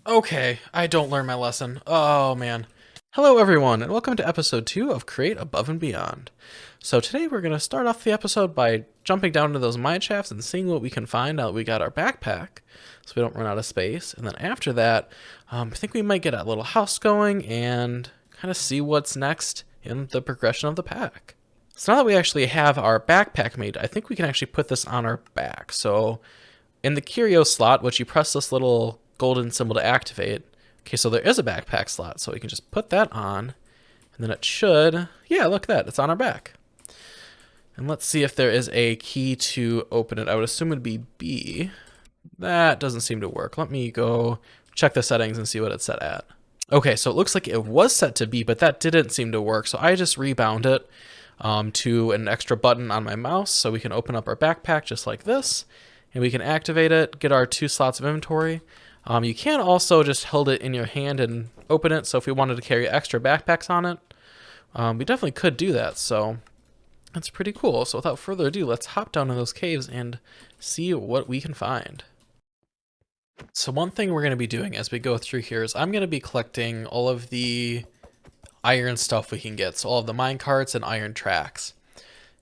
Okay, I don't learn my lesson. Oh man. Hello everyone, and welcome to episode 2 of Create Above and Beyond. So today we're going to start off the episode by jumping down into those mine shafts and seeing what we can find now that we got our backpack, so we don't run out of space. And then after that, I think we might get a little house going and kind of see what's next in the progression of the pack. So now that we actually have our backpack made, I think we can actually put this on our back. So in the curio slot, which you press this little golden symbol to activate. Okay, so there is a backpack slot, so we can just put that on, and then it should, yeah, look at that, it's on our back. And let's see if there is a key to open it. I would assume it would be B. That doesn't seem to work. Let me go check the settings and see what it's set at. Okay, so it looks like it was set to B, but that didn't seem to work, so I just rebound it to an extra button on my mouse so we can open up our backpack just like this, and we can activate it, get our 2 slots of inventory. You can also just hold it in your hand and open it, so if we wanted to carry extra backpacks on it, we definitely could do that, so that's pretty cool. So without further ado, let's hop down to those caves and see what we can find. So one thing we're going to be doing as we go through here is I'm going to be collecting all of the iron stuff we can get, so all of the mine carts and iron tracks.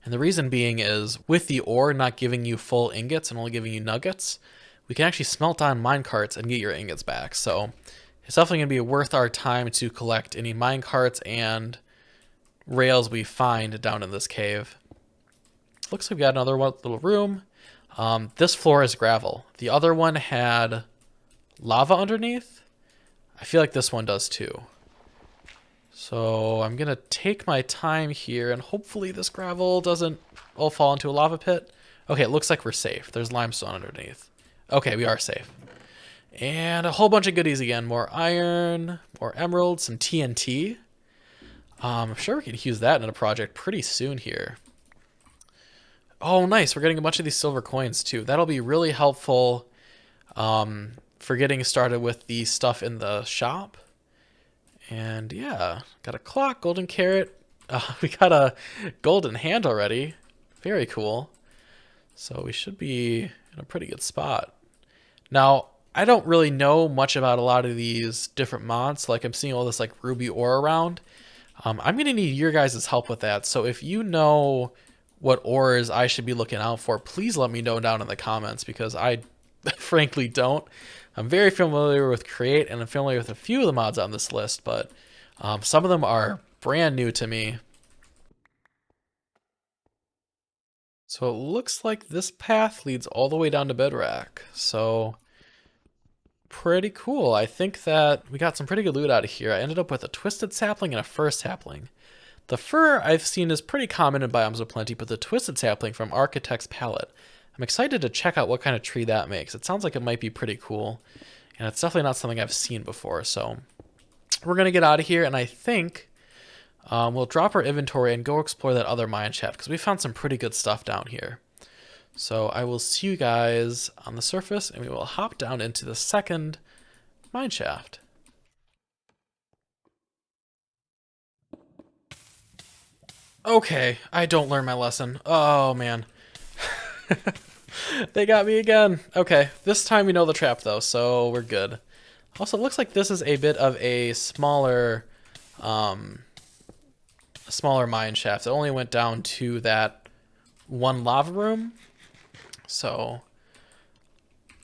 And the reason being is with the ore not giving you full ingots and only giving you nuggets, we can actually smelt on mine carts and get your ingots back. So it's definitely going to be worth our time to collect any mine carts and rails we find down in this cave. Looks like we got another little room. This floor is gravel. The other one had lava underneath. I feel like this one does too. So I'm going to take my time here, and hopefully this gravel doesn't all fall into a lava pit. Okay, it looks like we're safe. There's limestone underneath. Okay, we are safe. And a whole bunch of goodies again. More iron, more emeralds, some TNT. I'm sure we can use that in a project pretty soon here. Oh, nice. We're getting a bunch of these silver coins too. That'll be really helpful for getting started with the stuff in the shop. And yeah, got a clock, golden carrot. We got a golden hand already. Very cool. So we should be in a pretty good spot. Now, I don't really know much about a lot of these different mods. Like I'm seeing all this like ruby ore around. I'm going to need your guys' help with that. So if you know what ores I should be looking out for, please let me know down in the comments, because I frankly don't. I'm very familiar with Create, and I'm familiar with a few of the mods on this list, but some of them are brand new to me. So it looks like this path leads all the way down to Bedrock. So pretty cool. I think that we got some pretty good loot out of here. I ended up with a twisted sapling and a fir sapling. The fir I've seen is pretty common in Biomes of Plenty, but the twisted sapling from Architect's Palette, I'm excited to check out what kind of tree that makes. It sounds like it might be pretty cool, and it's definitely not something I've seen before. So we're going to get out of here, and I think we'll drop our inventory and go explore that other mine shaft, because we found some pretty good stuff down here. So I will see you guys on the surface, and we will hop down into the second mine shaft. Okay, I don't learn my lesson. Oh man. They got me again. Okay, this time we know the trap though, so we're good. Also, it looks like this is a bit of a smaller mine shaft. It only went down to that one lava room, so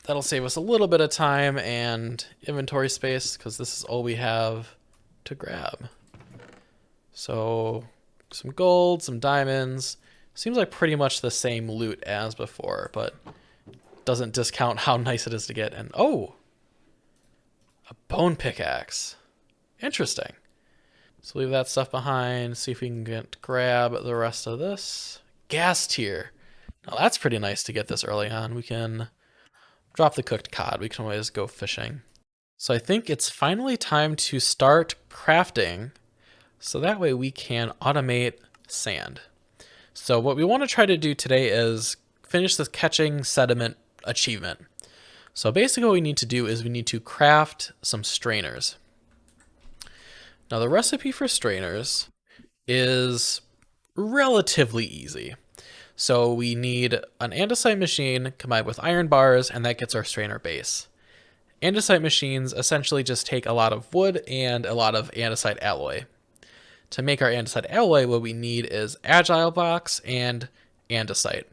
that'll save us a little bit of time and inventory space, because this is all we have to grab. So some gold, some diamonds. Seems like pretty much the same loot as before, but doesn't discount how nice it is to get. And oh, a bone pickaxe. Interesting. So leave that stuff behind. See if we can grab the rest of this. Gas tier. Now that's pretty nice to get this early on. We can drop the cooked cod. We can always go fishing. So I think it's finally time to start crafting, so that way we can automate sand. So what we want to try to do today is finish this catching sediment achievement. So basically what we need to do is we need to craft some strainers. Now the recipe for strainers is relatively easy. So we need an andesite machine combined with iron bars, and that gets our strainer base. andesite machines essentially just take a lot of wood and a lot of andesite alloy. To make our andesite alloy, what we need is agile blocks and andesite.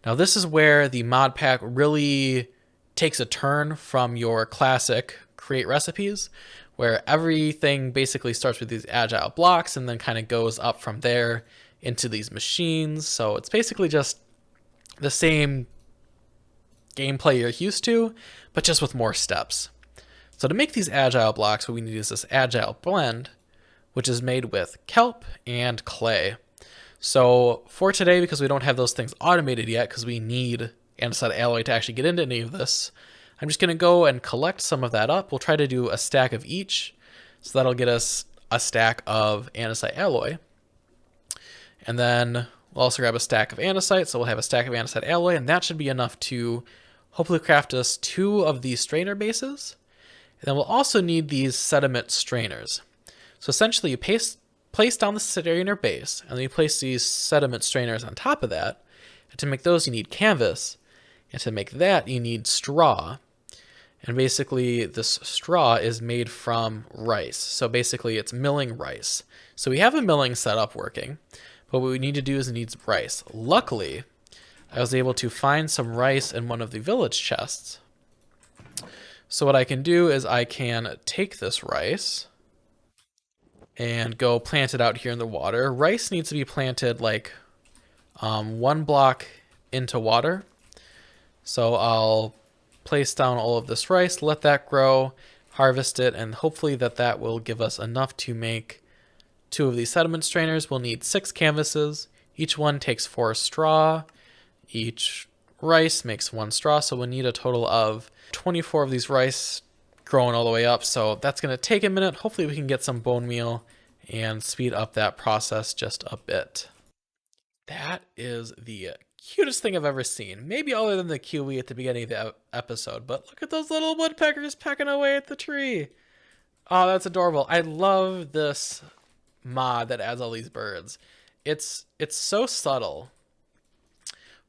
Now this is where the mod pack really takes a turn from your classic create recipes, where everything basically starts with these agile blocks and then kind of goes up from there into these machines. So it's basically just the same gameplay you're used to, but just with more steps. So to make these agile blocks, what we need is this agile blend, which is made with kelp and clay. So for today, because we don't have those things automated yet, because we need andesite alloy to actually get into any of this, I'm just going to go and collect some of that up. We'll try to do a stack of each, so that'll get us a stack of andesite alloy. And then we'll also grab a stack of andesite, so we'll have a stack of andesite alloy, and that should be enough to hopefully craft us 2 of these strainer bases. And then we'll also need these sediment strainers. So essentially you place down the strainer base, and then you place these sediment strainers on top of that. And to make those, you need canvas. And to make that, you need straw. And basically, this straw is made from rice. So basically, it's milling rice. So we have a milling setup working, but what we need to do is it needs rice. Luckily, I was able to find some rice in one of the village chests. So what I can do is I can take this rice and go plant it out here in the water. Rice needs to be planted like 1 block into water. So I'll place down all of this rice, let that grow, harvest it, and hopefully that will give us enough to make 2 of these sediment strainers. We'll need 6 canvases. Each one takes 4 straw. Each rice makes 1 straw, so we'll need a total of 24 of these rice growing all the way up. So that's going to take a minute. Hopefully we can get some bone meal and speed up that process just a bit. That is the cutest thing I've ever seen. Maybe other than the kiwi at the beginning of the episode, but look at those little woodpeckers pecking away at the tree. Oh, that's adorable. I love this mod that adds all these birds. It's so subtle,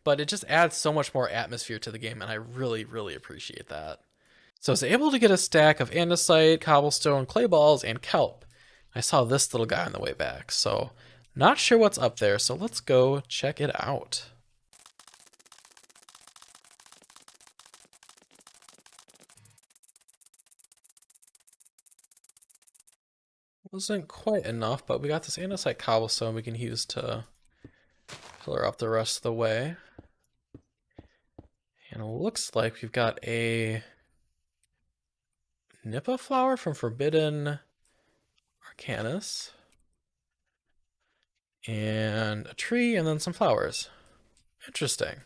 but it just adds so much more atmosphere to the game, and I really, really appreciate that. So I was able to get a stack of andesite, cobblestone, clay balls, and kelp. I saw this little guy on the way back, so not sure what's up there, so let's go check it out. Wasn't quite enough, but we got this andesite cobblestone we can use to fill up the rest of the way. And it looks like we've got a Nipah flower from Forbidden Arcanus. And a tree, and then some flowers. Interesting.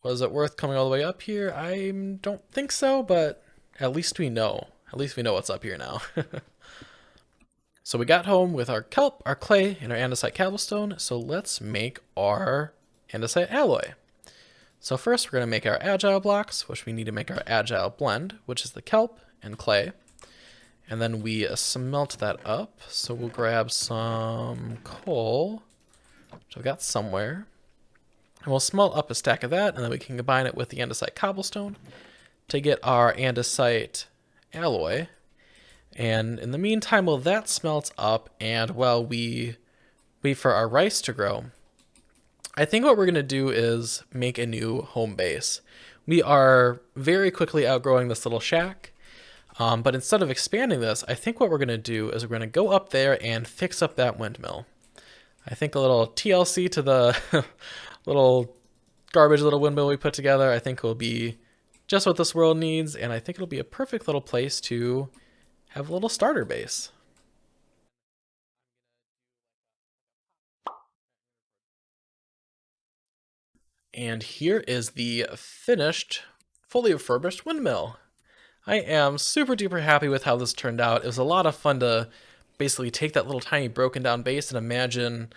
Was it worth coming all the way up here? I don't think so, but at least we know. At least we know what's up here now. So we got home with our kelp, our clay, and our andesite cobblestone. So let's make our andesite alloy. So first we're going to make our agile blocks, which we need to make our agile blend, which is the kelp and clay. And then we smelt that up. So we'll grab some coal, which I've got somewhere. And we'll smelt up a stack of that, and then we can combine it with the andesite cobblestone to get our andesite alloy. And in the meantime, while that smelts up and while we wait for our rice to grow, I think what we're going to do is make a new home base. We are very quickly outgrowing this little shack, but instead of expanding this, I think what we're going to do is we're going to go up there and fix up that windmill. I think a little TLC to the little garbage little windmill we put together, I think will be just what this world needs, and I think it'll be a perfect little place to have a little starter base. And here is the finished, fully refurbished windmill. I am super duper happy with how this turned out. It was a lot of fun to basically take that little tiny broken down base and imagine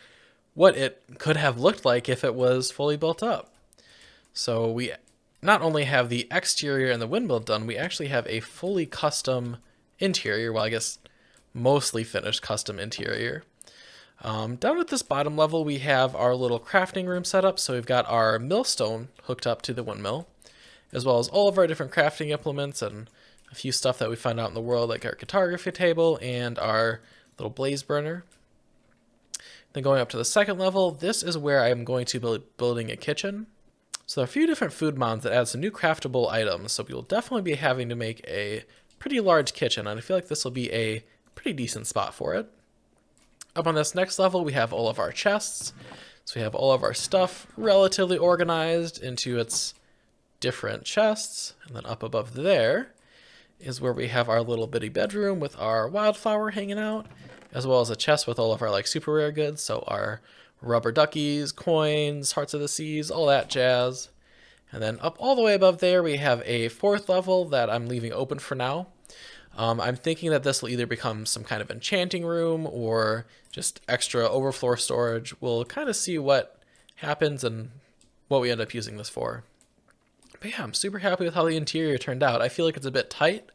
what it could have looked like if it was fully built up. So we not only have the exterior and the windmill done, we actually have a fully custom interior, well I guess mostly finished custom interior. Down at this bottom level we have our little crafting room set up, so we've got our millstone hooked up to the windmill, as well as all of our different crafting implements and a few stuff that we find out in the world, like our cartography table and our little blaze burner. Then going up to the second level, this is where I'm going to be building a kitchen. So there are a few different food mods that add some new craftable items, so we'll definitely be having to make a pretty large kitchen, and I feel like this will be a pretty decent spot for it. Up on this next level, we have all of our chests. So we have all of our stuff relatively organized into its different chests, and then up above there is where we have our little bitty bedroom with our wildflower hanging out, as well as a chest with all of our like super rare goods, so our rubber duckies, coins, hearts of the seas, all that jazz. And then up all the way above there we have a fourth level that I'm leaving open for now. I'm thinking that this will either become some kind of enchanting room or just extra overflow storage. We'll kind of see what happens and what we end up using this for. But yeah, I'm super happy with how the interior turned out. I feel like it's a bit tight,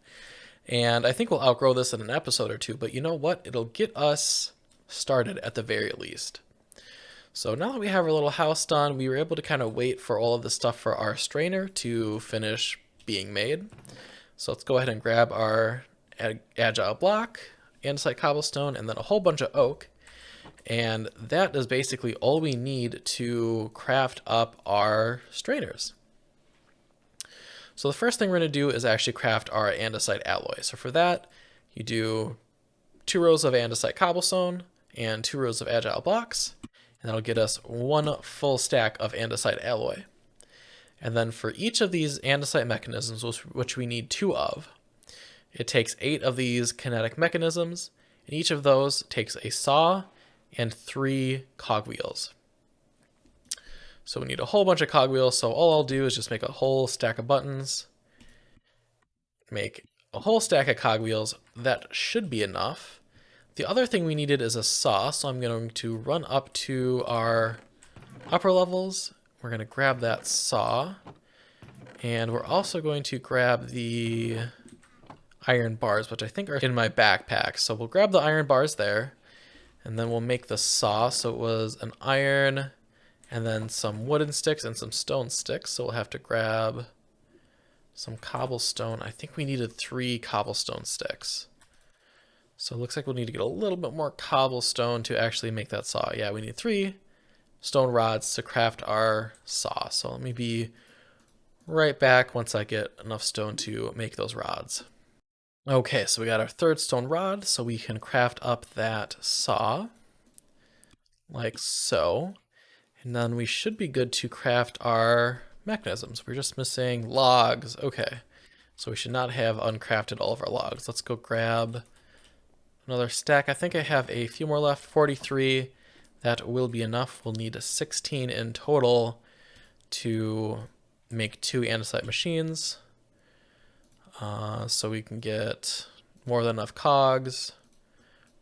and I think we'll outgrow this in an episode or two, but you know what? It'll get us started at the very least. So now that we have our little house done, we were able to kind of wait for all of the stuff for our strainer to finish being made. So let's go ahead and grab our agile block, andesite cobblestone, and then a whole bunch of oak. And that is basically all we need to craft up our strainers. So the first thing we're going to do is actually craft our andesite alloy. So for that, you do 2 rows of andesite cobblestone and 2 rows of agile blocks, and that'll get us 1 full stack of andesite alloy. And then for each of these andesite mechanisms, which we need 2 of, it takes 8 of these kinetic mechanisms, and each of those takes a saw and 3 cogwheels. So we need a whole bunch of cogwheels, so all I'll do is just make a whole stack of buttons, make a whole stack of cogwheels. That should be enough. The other thing we needed is a saw, so I'm going to run up to our upper levels. We're going to grab that saw, and we're also going to grab the iron bars, which I think are in my backpack. So we'll grab the iron bars there, and then we'll make the saw. So it was an iron and then some wooden sticks and some stone sticks. So we'll have to grab some cobblestone. I think we needed 3 cobblestone sticks. So it looks like we'll need to get a little bit more cobblestone to actually make that saw. Yeah, we need 3 stone rods to craft our saw. So let me be right back once I get enough stone to make those rods. Okay, so we got our 3rd stone rod, so we can craft up that saw like so. And then we should be good to craft our mechanisms. We're just missing logs. Okay, so we should not have uncrafted all of our logs. Let's go grab another stack. I think I have a few more left, 43. That will be enough. We'll need 16 in total to make 2 andesite machines. So we can get more than enough cogs,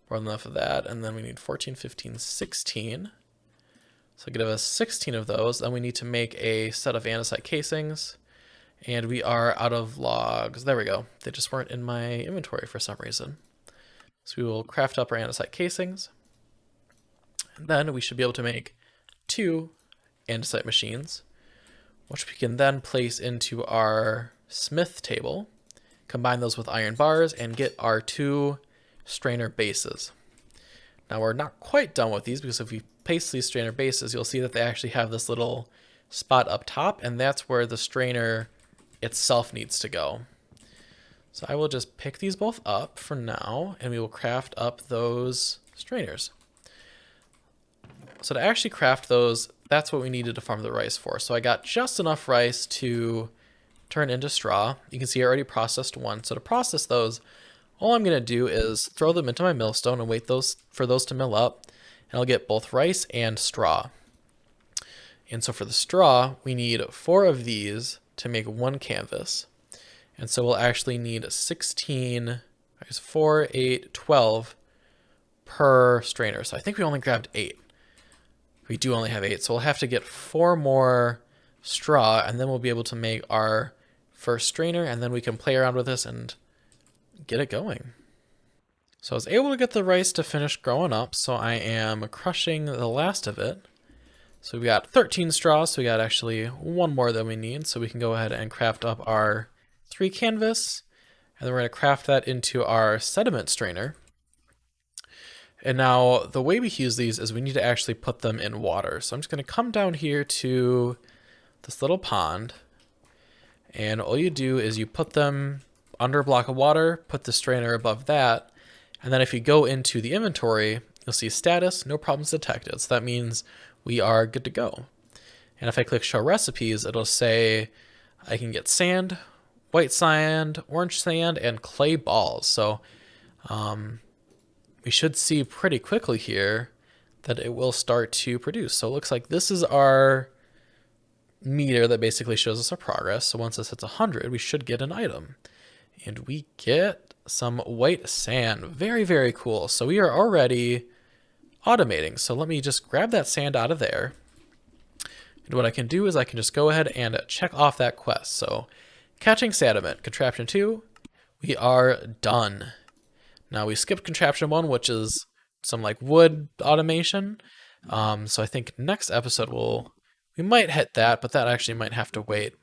more than enough of that, and then we need 14, 15, 16. So give us 16 of those. Then we need to make a set of andesite casings, and we are out of logs. There we go. They just weren't in my inventory for some reason. So we will craft up our andesite casings, and then we should be able to make 2 andesite machines, which we can then place into our smith table, combine those with iron bars, and get our 2 strainer bases. Now we're not quite done with these, because if we place these strainer bases, you'll see that they actually have this little spot up top, and that's where the strainer itself needs to go. So I will just pick these both up for now, and we will craft up those strainers. So to actually craft those, that's what we needed to farm the rice for. So I got just enough rice to turn into straw. You can see I already processed 1. So to process those, all I'm going to do is throw them into my millstone and wait for those to mill up, and I'll get both rice and straw. And so for the straw, we need 4 of these to make 1 canvas. And so we'll actually need 16, I guess 4, 8, 12 per strainer. So I think we only grabbed 8. We do only have 8, so we'll have to get 4 more straw, and then we'll be able to make our first strainer, and then we can play around with this and get it going. So I was able to get the rice to finish growing up, so I am crushing the last of it. So we got 13 straws, so we got actually 1 more than we need, so we can go ahead and craft up our 3 canvas, And then we're going to craft that into our sediment strainer. And now the way we use these is we need to actually put them in water. So I'm just going to come down here to this little pond. And all you do is you put them under a block of water, put the strainer above that. And then if you go into the inventory, you'll see status, no problems detected. So that means we are good to go. And if I click show recipes, it'll say I can get sand, white sand, orange sand, and clay balls. So we should see pretty quickly here that it will start to produce. So it looks like this is our meter that basically shows us our progress. So once this hits 100, we should get an item. And we get some white sand. Very, very cool. So we are already automating. So let me just grab that sand out of there. And what I can do is I can just go ahead and check off that quest. So catching sediment, contraption 2, we are done. Now we skipped contraption 1, which is some like wood automation. So I think next episode we might hit that, but that actually might have to wait.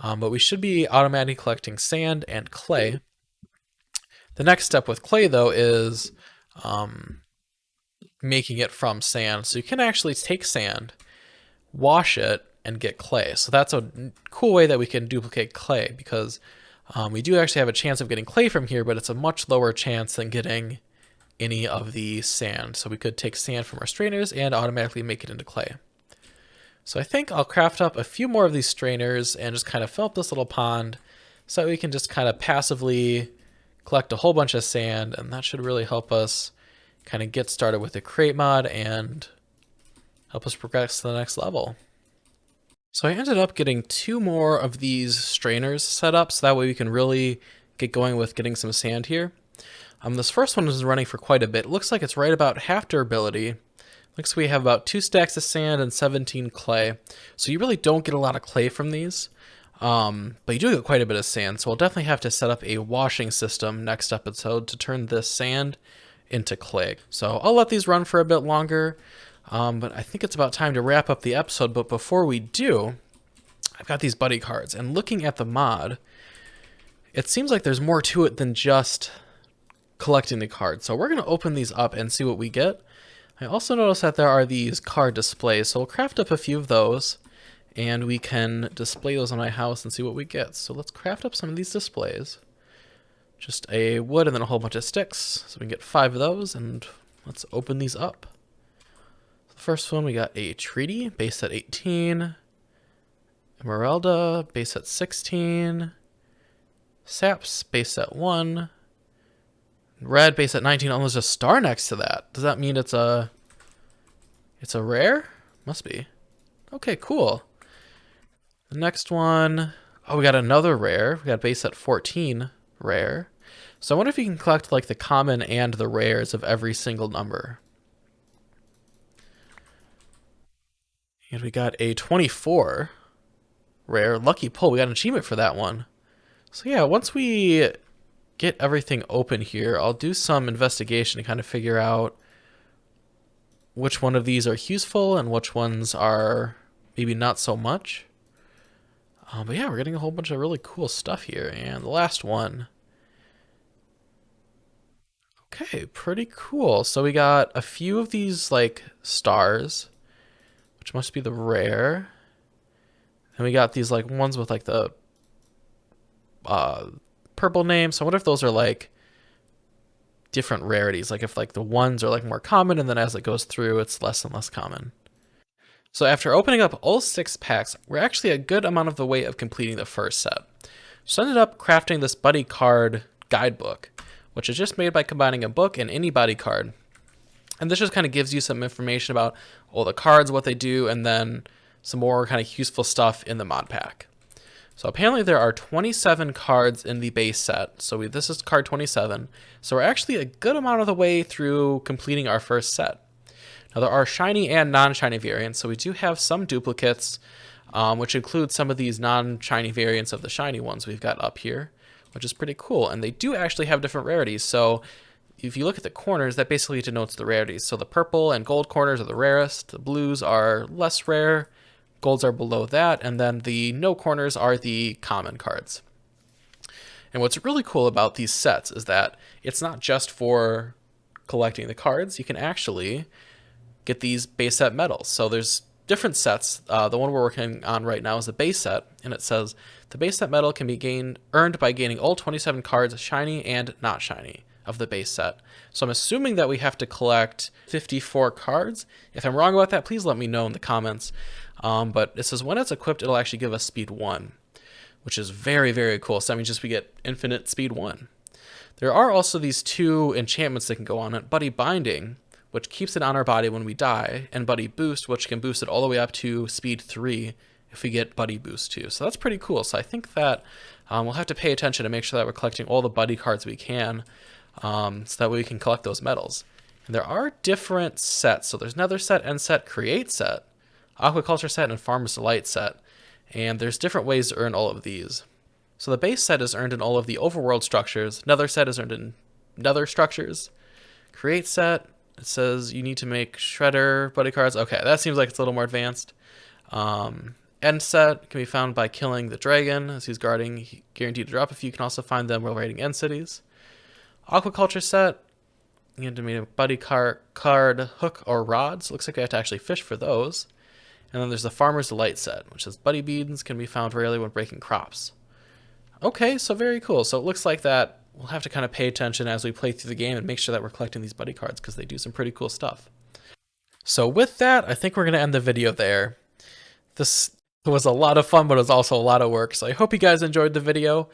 But we should be automatically collecting sand and clay. The next step with clay though is making it from sand. So you can actually take sand, wash it, and get clay. So that's a cool way that we can duplicate clay, because we do actually have a chance of getting clay from here, but it's a much lower chance than getting any of the sand. So we could take sand from our strainers and automatically make it into clay. So I think I'll craft up a few more of these strainers and just kind of fill up this little pond so that we can just kind of passively collect a whole bunch of sand, and that should really help us kind of get started with the crate mod and help us progress to the next level. So I ended up getting 2 more of these strainers set up, so that way we can really get going with getting some sand here. This first one is running for quite a bit. It looks like it's right about half durability. Looks like we have about 2 stacks of sand and 17 clay. So you really don't get a lot of clay from these, but you do get quite a bit of sand. So we'll definitely have to set up a washing system next episode to turn this sand into clay. So I'll let these run for a bit longer. But I think it's about time to wrap up the episode. But before we do, I've got these buddy cards, and looking at the mod, it seems like there's more to it than just collecting the cards. So we're going to open these up and see what we get. I also noticed that there are these card displays, so we'll craft up a few of those, and we can display those on my house and see what we get. So let's craft up some of these displays. Just a wood and then a whole bunch of sticks, so we can get 5 of those, and let's open these up. The first one, we got a treaty, base at 18, Emeralda, base at 16, Saps, base at 1, red, base at 19. Oh, there's a star next to that. Does that mean it's a rare? Must be. Okay, cool. The next one, oh, we got another rare. We got base at 14, rare. So I wonder if you can collect like the common and the rares of every single number. And we got a 24 rare. Lucky pull. We got an achievement for that one. So yeah, once we get everything open here, I'll do some investigation to kind of figure out which one of these are useful and which ones are maybe not so much. But yeah, we're getting a whole bunch of really cool stuff here. And the last one. Okay, pretty cool. So we got a few of these like stars, which must be the rare. And we got these like ones with like the purple name. So I wonder if those are like different rarities, like if like the ones are like more common, and then as it goes through it's less and less common. So after opening up all 6 packs, we're actually a good amount of the way of completing the first set. So I ended up crafting this buddy card guidebook, which is just made by combining a book and any buddy card. And this just kind of gives you some information about all the cards, what they do, and then some more kind of useful stuff in the mod pack. So apparently there are 27 cards in the base set. So this is card 27. So we're actually a good amount of the way through completing our first set. Now there are shiny and non-shiny variants. So we do have some duplicates, which include some of these non-shiny variants of the shiny ones we've got up here, which is pretty cool. And they do actually have different rarities. So if you look at the corners, that basically denotes the rarities. So the purple and gold corners are the rarest. The blues are less rare. Golds are below that, and then the no corners are the common cards. And what's really cool about these sets is that it's not just for collecting the cards. You can actually get these base set medals. So there's different sets. The one we're working on right now is the base set, and it says the base set medal can be earned by gaining all 27 cards, shiny and not shiny, of the base set. So I'm assuming that we have to collect 54 cards. If I'm wrong about that, please let me know in the comments. But it says when it's equipped, it'll actually give us speed 1, which is very, very cool. So that means just we get infinite speed 1. There are also these 2 enchantments that can go on it. Buddy Binding, which keeps it on our body when we die, and Buddy Boost, which can boost it all the way up to speed 3 if we get Buddy Boost too. So that's pretty cool. So I think that we'll have to pay attention to make sure that we're collecting all the Buddy cards we can, so that way we can collect those medals. And there are different sets. So there's Nether set, End set, Create set, Aquaculture set, and Farmer's Delight set. And there's different ways to earn all of these. So the base set is earned in all of the overworld structures. Nether set is earned in Nether structures. Create set, it says you need to make Shredder Buddy cards. Okay, that seems like it's a little more advanced. End set can be found by killing the dragon, as he's guarding, guaranteed to drop a few. You can also find them while raiding end cities. Aquaculture set, you need to make a Buddy card, hook, or rods. Looks like I have to actually fish for those. And then there's the Farmer's Delight set, which says Buddy Beans can be found rarely when breaking crops. Okay, so very cool. So it looks like that we'll have to kind of pay attention as we play through the game and make sure that we're collecting these Buddy cards because they do some pretty cool stuff. So with that, I think we're going to end the video there. This was a lot of fun, but it was also a lot of work. So I hope you guys enjoyed the video.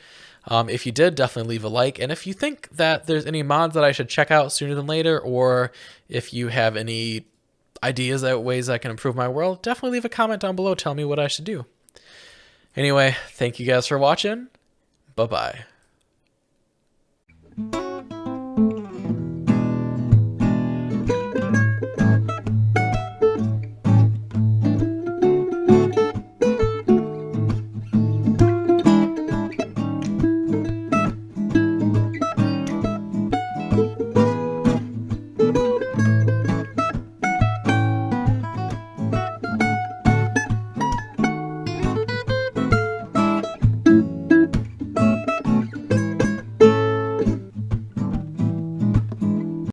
If you did, definitely leave a like. And if you think that there's any mods that I should check out sooner than later, or if you have any ideas that ways I can improve my world, definitely leave a comment down below. Tell me what I should do. Anyway, thank you guys for watching. Bye-bye.